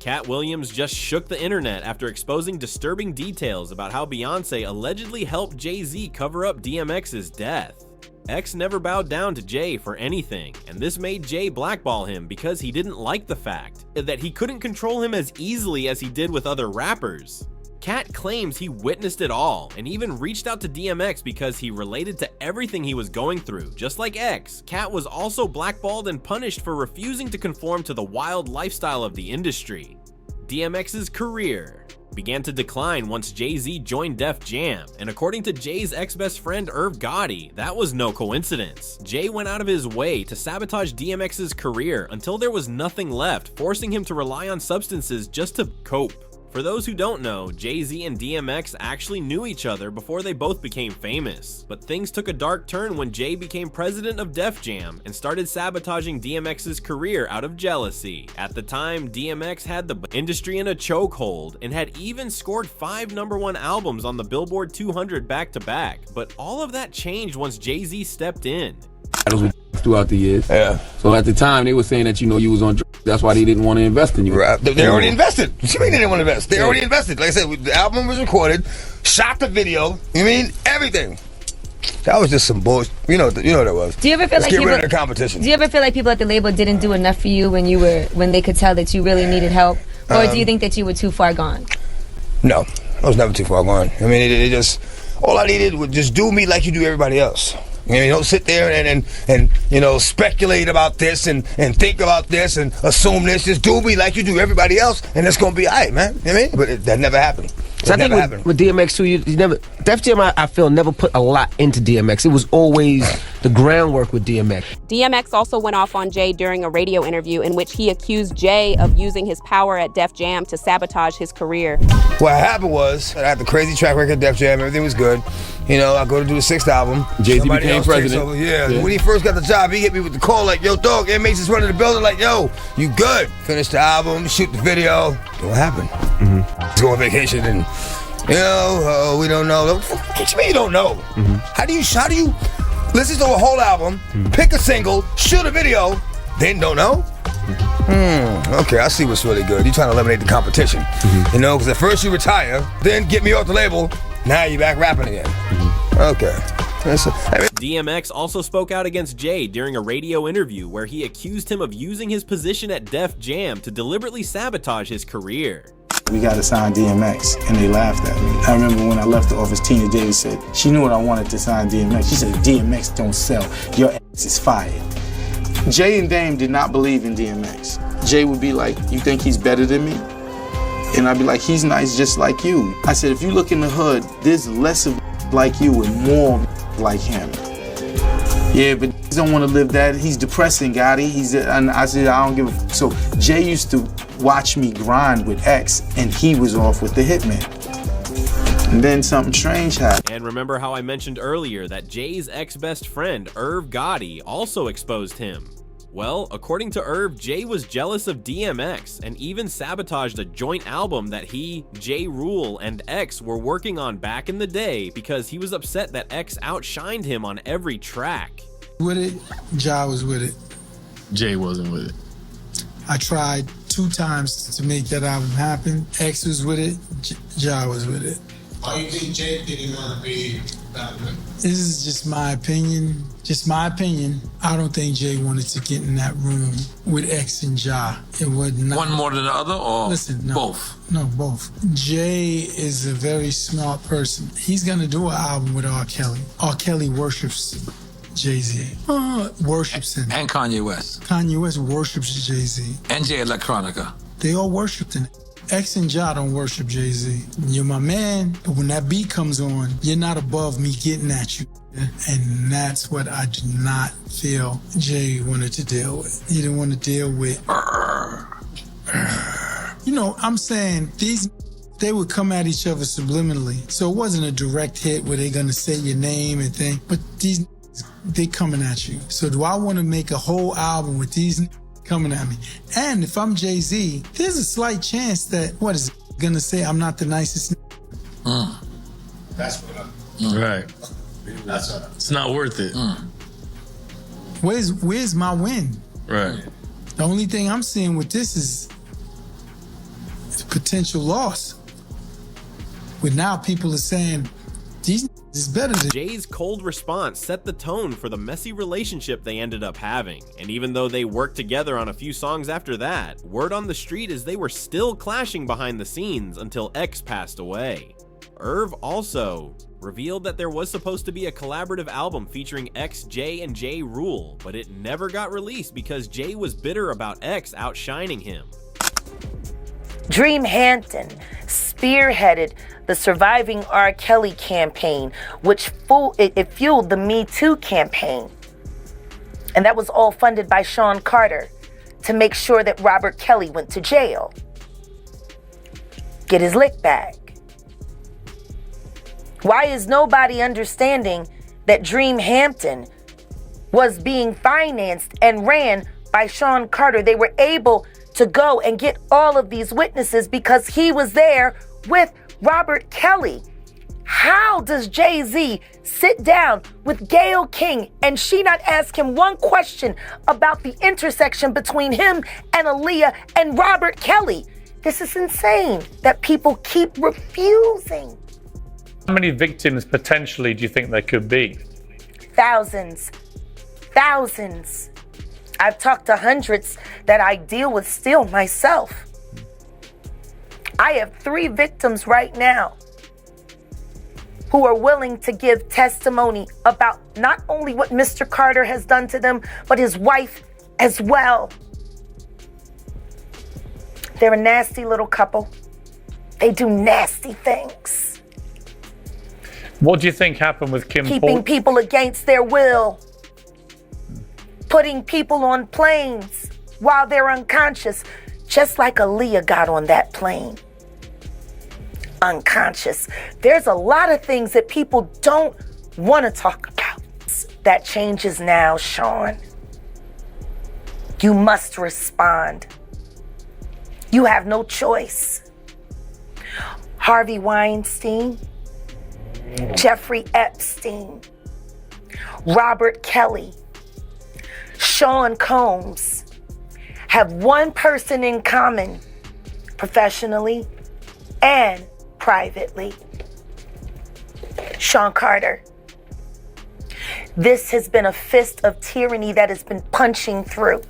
Katt Williams just shook the internet after exposing disturbing details about how Beyoncé allegedly helped Jay-Z cover up DMX's death. X never bowed down to Jay for anything, and this made Jay blackball him because he didn't like the fact that he couldn't control him as easily as he did with other rappers. Katt claims he witnessed it all and even reached out to DMX because he related to everything he was going through. Just like X, Katt was also blackballed and punished for refusing to conform to the wild lifestyle of the industry. DMX's career began to decline once Jay-Z joined Def Jam, and according to Jay's ex-best friend Irv Gotti, that was no coincidence. Jay went out of his way to sabotage DMX's career until there was nothing left, forcing him to rely on substances just to cope. For those who don't know, Jay-Z and DMX actually knew each other before they both became famous. But things took a dark turn when Jay became president of Def Jam and started sabotaging DMX's career out of jealousy. At the time, DMX had the industry in a chokehold and had even scored 5 #1 albums on the Billboard 200 back-to-back. But all of that changed once Jay-Z stepped in. Throughout the years. Yeah. So at the time, they were saying that, you was on drugs. That's why they didn't want to invest in you. Right. They already invested. What you mean they didn't want to invest? They already invested. Like I said, the album was recorded, shot the video, everything. That was just some bullshit. You know what that was. Do you ever feel Let's like get people, rid of the competition. Do you ever feel like people at the label didn't do enough for you when they could tell that you really needed help? Or do you think that you were too far gone? No, I was never too far gone. It just, all I needed was just do me like you do everybody else. Don't sit there and speculate about this and think about this and assume this. Just do me like you do everybody else, and it's gonna be all right, man. But that never happened. So I think with DMX too, you never, Def Jam, I feel, never put a lot into DMX. It was always the groundwork with DMX. DMX also went off on Jay during a radio interview in which he accused Jay of using his power at Def Jam to sabotage his career. What happened was, I had the crazy track record at Def Jam, everything was good. I go to do the 6th album. Jay-Z became president. Yeah. When he first got the job, he hit me with the call like, yo, dog, inmates is running the building like, yo, you good. Finish the album, shoot the video. What happened? Let's go on vacation and, we don't know. What you mean you don't know? How do you listen to a whole album, pick a single, shoot a video, then don't know? Okay, I see what's really good. You're trying to eliminate the competition. Because at first you retire, then get me off the label, now you're back rapping again. Okay. DMX also spoke out against Jay during a radio interview where he accused him of using his position at Def Jam to deliberately sabotage his career. We got to sign DMX, and they laughed at me. I remember when I left the office, Tina Davis said, she knew what I wanted to sign DMX. She said, DMX don't sell, your ass is fired. Jay and Dame did not believe in DMX. Jay would be like, you think he's better than me? And I'd be like, he's nice just like you. I said, if you look in the hood, there's less of like you and more like him. Yeah, but he don't want to live that. He's depressing, Gotti. And I said, I don't give a f. So Jay used to watch me grind with X, and he was off with the Hitman. And then something strange happened. And remember how I mentioned earlier that Jay's ex-best friend, Irv Gotti, also exposed him? Well, according to Irv, Jay was jealous of DMX and even sabotaged a joint album that he, J. Rule, and X were working on back in the day because he was upset that X outshined him on every track. With it, Ja was with it. Jay wasn't with it. I tried 2 times to make that album happen. X was with it, Ja was with it. Why do you think Jay didn't want to be that way? This is just my opinion. Just my opinion. I don't think Jay wanted to get in that room with X and Ja. It was not. One more than the other, or both? No, both. Jay is a very smart person. He's gonna do an album with R. Kelly. R. Kelly worships Jay-Z. Worships him. And Kanye West. Kanye West worships Jay-Z. And Jay Electronica. They all worshipped him. X and Ja don't worship Jay-Z. You're my man, but when that beat comes on, you're not above me getting at you. And that's what I do not feel Jay wanted to deal with. He didn't want to deal with. I'm saying they would come at each other subliminally. So it wasn't a direct hit where they're gonna say your name and thing, but they coming at you. So do I want to make a whole album with these coming at me? And if I'm Jay-Z, there's a slight chance that, what is it gonna say, I'm not the nicest? That's what right. It's not worth it. Where's my win? Right. The only thing I'm seeing with this is potential loss. But now people are saying, these is better than Jay's cold response set the tone for the messy relationship they ended up having, and even though they worked together on a few songs after that, word on the street is they were still clashing behind the scenes until X passed away. Irv also revealed that there was supposed to be a collaborative album featuring X, Jay, and J. Rule, but it never got released because Jay was bitter about X outshining him. Dream Hampton spearheaded the Surviving R. Kelly campaign, which fueled the Me Too campaign. And that was all funded by Sean Carter to make sure that Robert Kelly went to jail. Get his lick back. Why is nobody understanding that Dream Hampton was being financed and ran by Sean Carter? They were able to go and get all of these witnesses because he was there with Robert Kelly. How does Jay-Z sit down with Gayle King and she not ask him one question about the intersection between him and Aaliyah and Robert Kelly? This is insane that people keep refusing. How many victims potentially do you think there could be? Thousands. Thousands. I've talked to hundreds that I deal with still myself. I have 3 victims right now who are willing to give testimony about not only what Mr. Carter has done to them, but his wife as well. They're a nasty little couple. They do nasty things. What do you think happened with Kim Keeping people against their will. Putting people on planes while they're unconscious, just like Aaliyah got on that plane. Unconscious. There's a lot of things that people don't want to talk about. That changes now, Sean. You must respond. You have no choice. Harvey Weinstein, Jeffrey Epstein, Robert Kelly, Sean Combs have one person in common, professionally and privately. Sean Carter. This has been a fist of tyranny that has been punching through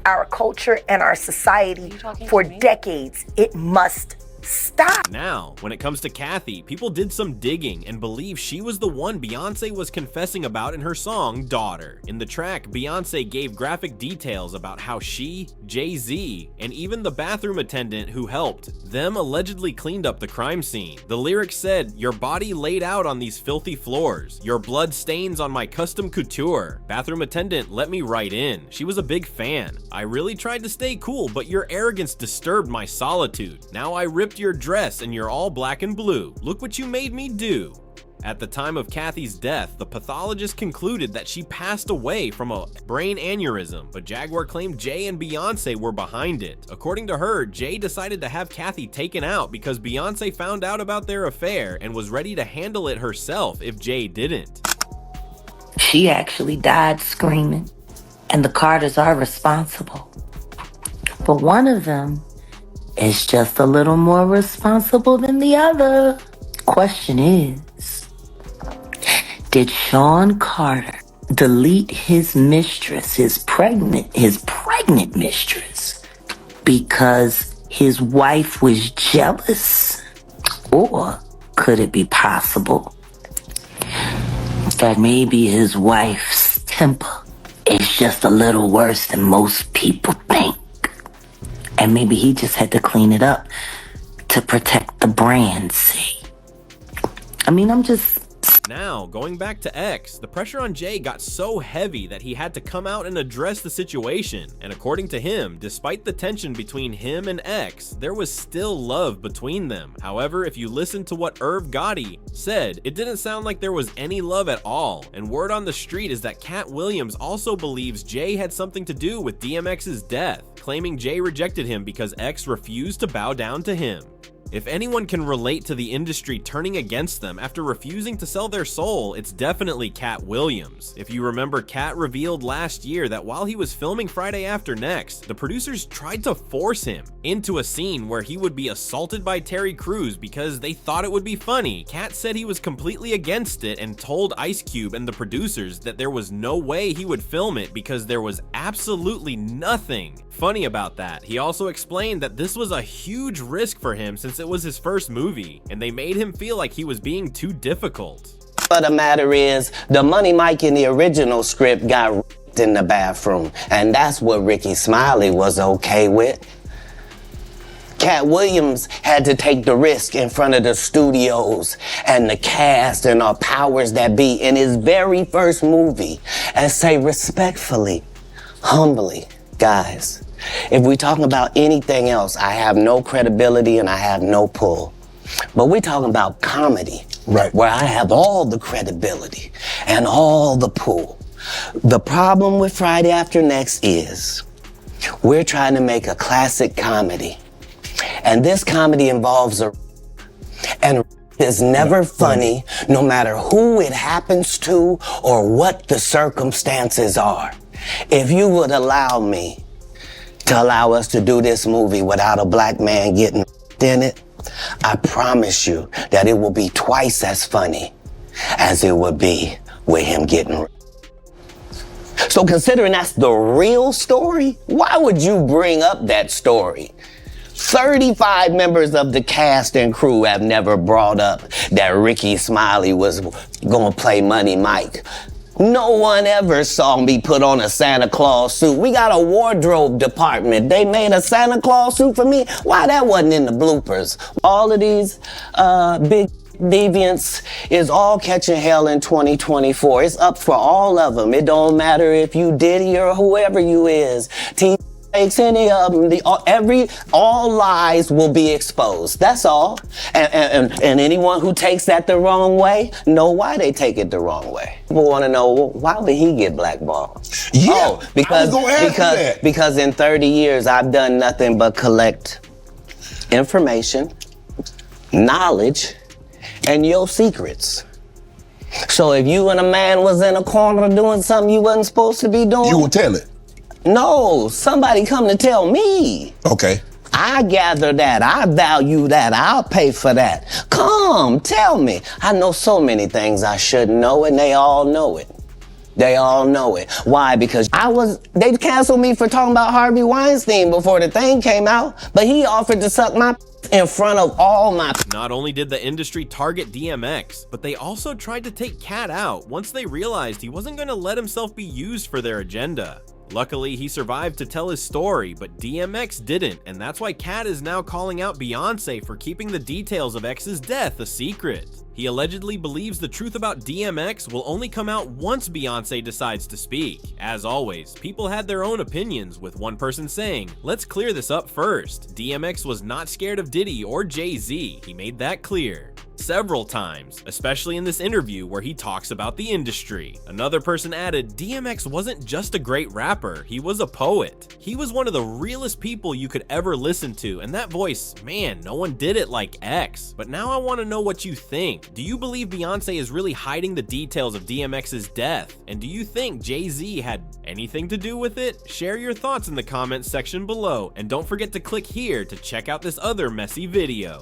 our culture and our society for decades. It must stop. Now, when it comes to Kathy, people did some digging and believe she was the one Beyoncé was confessing about in her song, Daughter. In the track, Beyoncé gave graphic details about how she, Jay-Z, and even the bathroom attendant who helped them allegedly cleaned up the crime scene. The lyrics said, "Your body laid out on these filthy floors. Your blood stains on my custom couture. Bathroom attendant let me right in. She was a big fan. I really tried to stay cool, but your arrogance disturbed my solitude. Now I ripped your dress and you're all black and blue. Look what you made me do." At the time of Kathy's death, the pathologist concluded that she passed away from a brain aneurysm, but Jaguar claimed Jay and Beyoncé were behind it. According to her, Jay decided to have Kathy taken out because Beyoncé found out about their affair and was ready to handle it herself if Jay didn't. She actually died screaming, and the Carters are responsible. But one of them is just a little more responsible than the other. Question is, did Sean Carter delete his mistress, his pregnant mistress, because his wife was jealous? Or could it be possible that maybe his wife's temper is just a little worse than most people think? And maybe he just had to clean it up to protect the brand, see? I mean, Now, going back to X, the pressure on Jay got so heavy that he had to come out and address the situation. And according to him, despite the tension between him and X, there was still love between them. However, if you listen to what Irv Gotti said, it didn't sound like there was any love at all. And word on the street is that Katt Williams also believes Jay had something to do with DMX's death, claiming Jay rejected him because X refused to bow down to him. If anyone can relate to the industry turning against them after refusing to sell their soul, it's definitely Katt Williams. If you remember, Katt revealed last year that while he was filming Friday After Next, the producers tried to force him into a scene where he would be assaulted by Terry Crews because they thought it would be funny. Katt said he was completely against it and told Ice Cube and the producers that there was no way he would film it because there was absolutely nothing funny about that. He also explained that this was a huge risk for him since it was his first movie, and they made him feel like he was being too difficult. But the matter is, the Money Mike in the original script got ripped in the bathroom, and that's what Ricky Smiley was okay with. Katt Williams had to take the risk in front of the studios and the cast and our powers that be in his very first movie and say respectfully, humbly, guys, if we talking about anything else, I have no credibility and I have no pull. But we're talking about comedy, right, where I have all the credibility and all the pull. The problem with Friday After Next is we're trying to make a classic comedy. And this comedy involves and is never funny, no matter who it happens to or what the circumstances are. If you would allow me to allow us to do this movie without a black man getting in it, I promise you that it will be twice as funny as it would be with him getting. So considering that's the real story, why would you bring up that story? 35 members of the cast and crew have never brought up that Ricky Smiley was gonna play Money Mike. No one ever saw me put on a Santa Claus suit. We got a wardrobe department. They made a Santa Claus suit for me. Why that wasn't in the bloopers? All of these big deviants is all catching hell in 2024. It's up for all of them. It don't matter if you Diddy or whoever you is. Any of them, all lies will be exposed. That's all. And anyone who takes that the wrong way, know why they take it the wrong way. People want to know, well, why would he get blackballed? Yeah, oh, because in 30 years I've done nothing but collect information, knowledge, and your secrets. So if you and a man was in a corner doing something you wasn't supposed to be doing, you will tell it. No, somebody come to tell me. Okay. I gather that, I value that, I'll pay for that. Come, tell me. I know so many things I shouldn't know and they all know it. They all know it. Why? Because they canceled me for talking about Harvey Weinstein before the thing came out, but he offered to suck my in front of all my. Not only did the industry target DMX, but they also tried to take Katt out once they realized he wasn't going to let himself be used for their agenda. Luckily, he survived to tell his story, but DMX didn't, and that's why Katt is now calling out Beyoncé for keeping the details of X's death a secret. He allegedly believes the truth about DMX will only come out once Beyoncé decides to speak. As always, people had their own opinions, with one person saying, "Let's clear this up first. DMX was not scared of Diddy or Jay-Z. He made that clear." Several times, especially in this interview where he talks about the industry. Another person added, DMX wasn't just a great rapper, he was a poet. He was one of the realest people you could ever listen to, and that voice, man, no one did it like X. But now I want to know what you think. Do you believe Beyoncé is really hiding the details of DMX's death? And do you think Jay-Z had anything to do with it? Share your thoughts in the comments section below, and don't forget to click here to check out this other messy video.